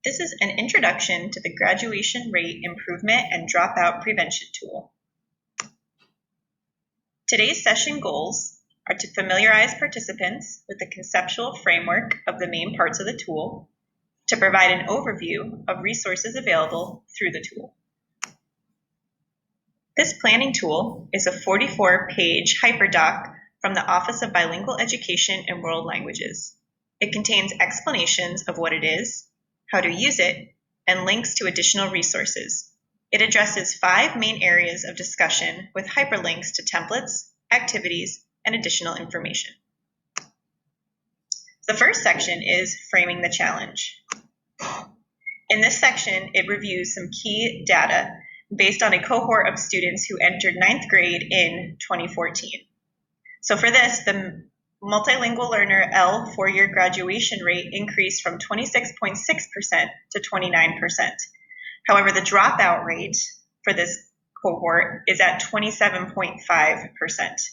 This is an introduction to the graduation rate improvement and dropout prevention tool. Today's session goals are to familiarize participants with the conceptual framework of the main parts of the tool, to provide an overview of resources available through the tool. This planning tool is a 44-page hyperdoc from the Office of Bilingual Education and World Languages. It contains explanations of what it is, how to use it, and links to additional resources. It addresses 5 main areas of discussion with hyperlinks to templates, activities, and additional information. The first section is Framing the Challenge. In this section, it reviews some key data based on a cohort of students who entered 9th grade in 2014. So for this, the multilingual learner ELL 4-year graduation rate increased from 26.6% to 29%. However, the dropout rate for this cohort is at 27.5%.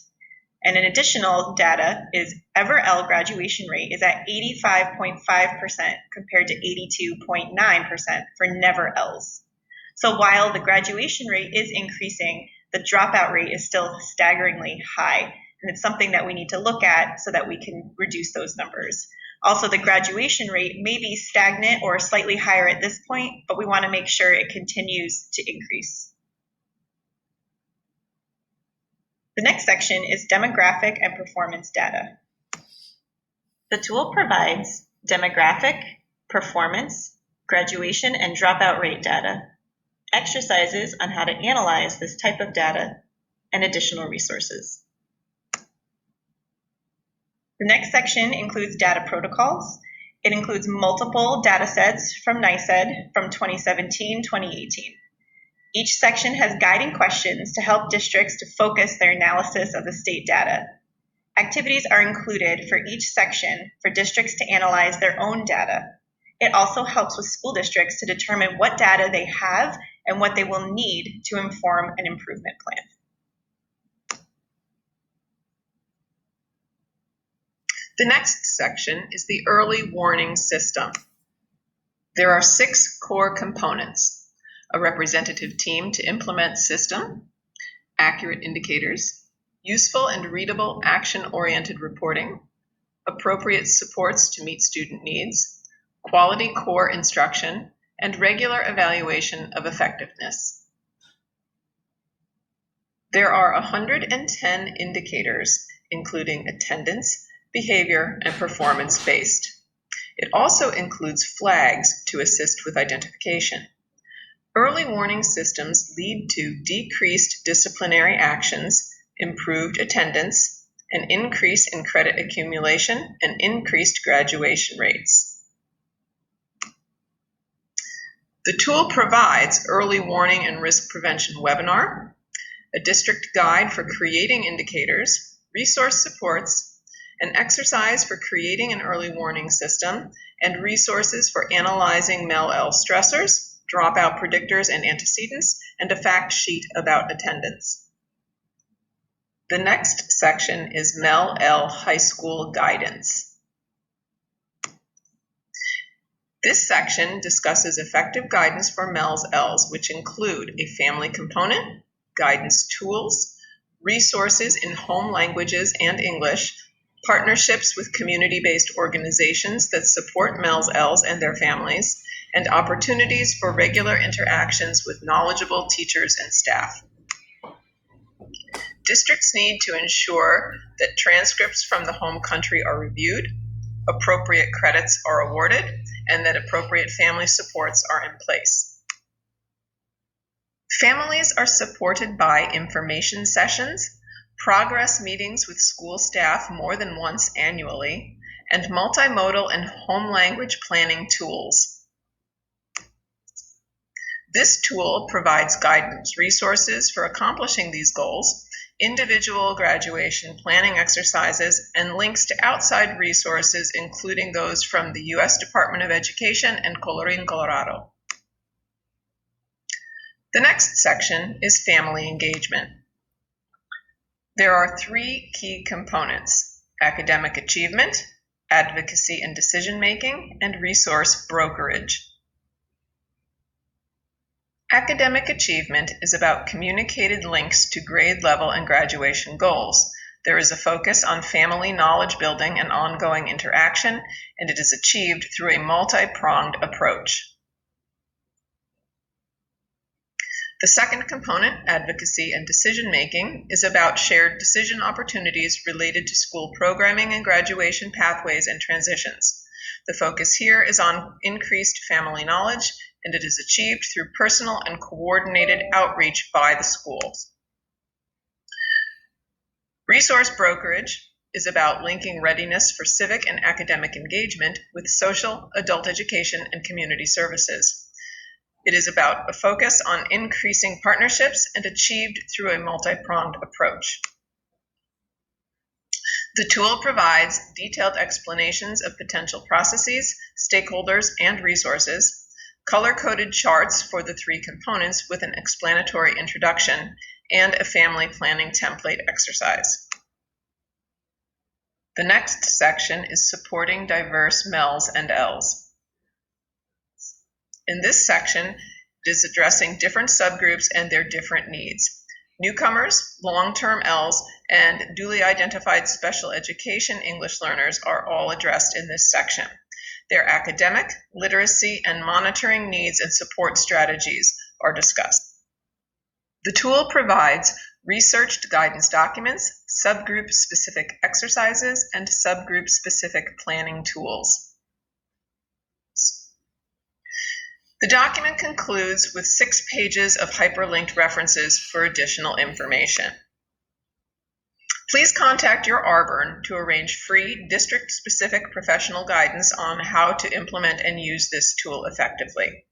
And an additional data is ELL graduation rate is at 85.5% compared to 82.9% for never L's. So while the graduation rate is increasing, the dropout rate is still staggeringly high. And it's something that we need to look at so that we can reduce those numbers. Also, the graduation rate may be stagnant or slightly higher at this point, but we want to make sure it continues to increase. The next section is demographic and performance data. The tool provides demographic, performance, graduation, and dropout rate data, exercises on how to analyze this type of data, and additional resources. The next section includes data protocols. It includes multiple data sets from NYSED from 2017-2018. Each section has guiding questions to help districts to focus their analysis of the state data. Activities are included for each section for districts to analyze their own data. It also helps with school districts to determine what data they have and what they will need to inform an improvement plan. The next section is the early warning system. There are 6 core components: a representative team to implement system, accurate indicators, useful and readable action-oriented reporting, appropriate supports to meet student needs, quality core instruction, and regular evaluation of effectiveness. There are 110 indicators, including attendance, behavior, and performance-based. It also includes flags to assist with identification. Early warning systems lead to decreased disciplinary actions, improved attendance, an increase in credit accumulation, and increased graduation rates. The tool provides early warning and risk prevention webinar, a district guide for creating indicators, resource supports, an exercise for creating an early warning system, and resources for analyzing MLL stressors, dropout predictors and antecedents, and a fact sheet about attendance. The next section is MLL High School Guidance. This section discusses effective guidance for MLLs, which include a family component, guidance tools, resources in home languages and English, partnerships with community-based organizations that support MLLs and their families, and opportunities for regular interactions with knowledgeable teachers and staff. Districts need to ensure that transcripts from the home country are reviewed, appropriate credits are awarded, and that appropriate family supports are in place. Families are supported by information sessions, progress meetings with school staff more than once annually, and multimodal and home language planning tools. This tool provides guidance resources for accomplishing these goals, individual graduation planning exercises, and links to outside resources, including those from the U.S. Department of Education and Colorín Colorado. The next section is family engagement. There are 3 key components: academic achievement, advocacy and decision-making, and resource brokerage. Academic achievement is about communicated links to grade level and graduation goals. There is a focus on family knowledge building and ongoing interaction, and it is achieved through a multi-pronged approach. The second component, advocacy and decision-making, is about shared decision opportunities related to school programming and graduation pathways and transitions. The focus here is on increased family knowledge, and it is achieved through personal and coordinated outreach by the schools. Resource brokerage is about linking readiness for civic and academic engagement with social, adult education, and community services. It is about a focus on increasing partnerships and achieved through a multi-pronged approach. The tool provides detailed explanations of potential processes, stakeholders, and resources, color-coded charts for the three components with an explanatory introduction, and a family planning template exercise. The next section is supporting diverse MELs and ELLs. In this section, it is addressing different subgroups and their different needs. Newcomers, long-term ELLs, and duly identified special education English learners are all addressed in this section. Their academic, literacy, and monitoring needs and support strategies are discussed. The tool provides researched guidance documents, subgroup-specific exercises, and subgroup-specific planning tools. The document concludes with 6 pages of hyperlinked references for additional information. Please contact your RBERN to arrange free district-specific professional guidance on how to implement and use this tool effectively.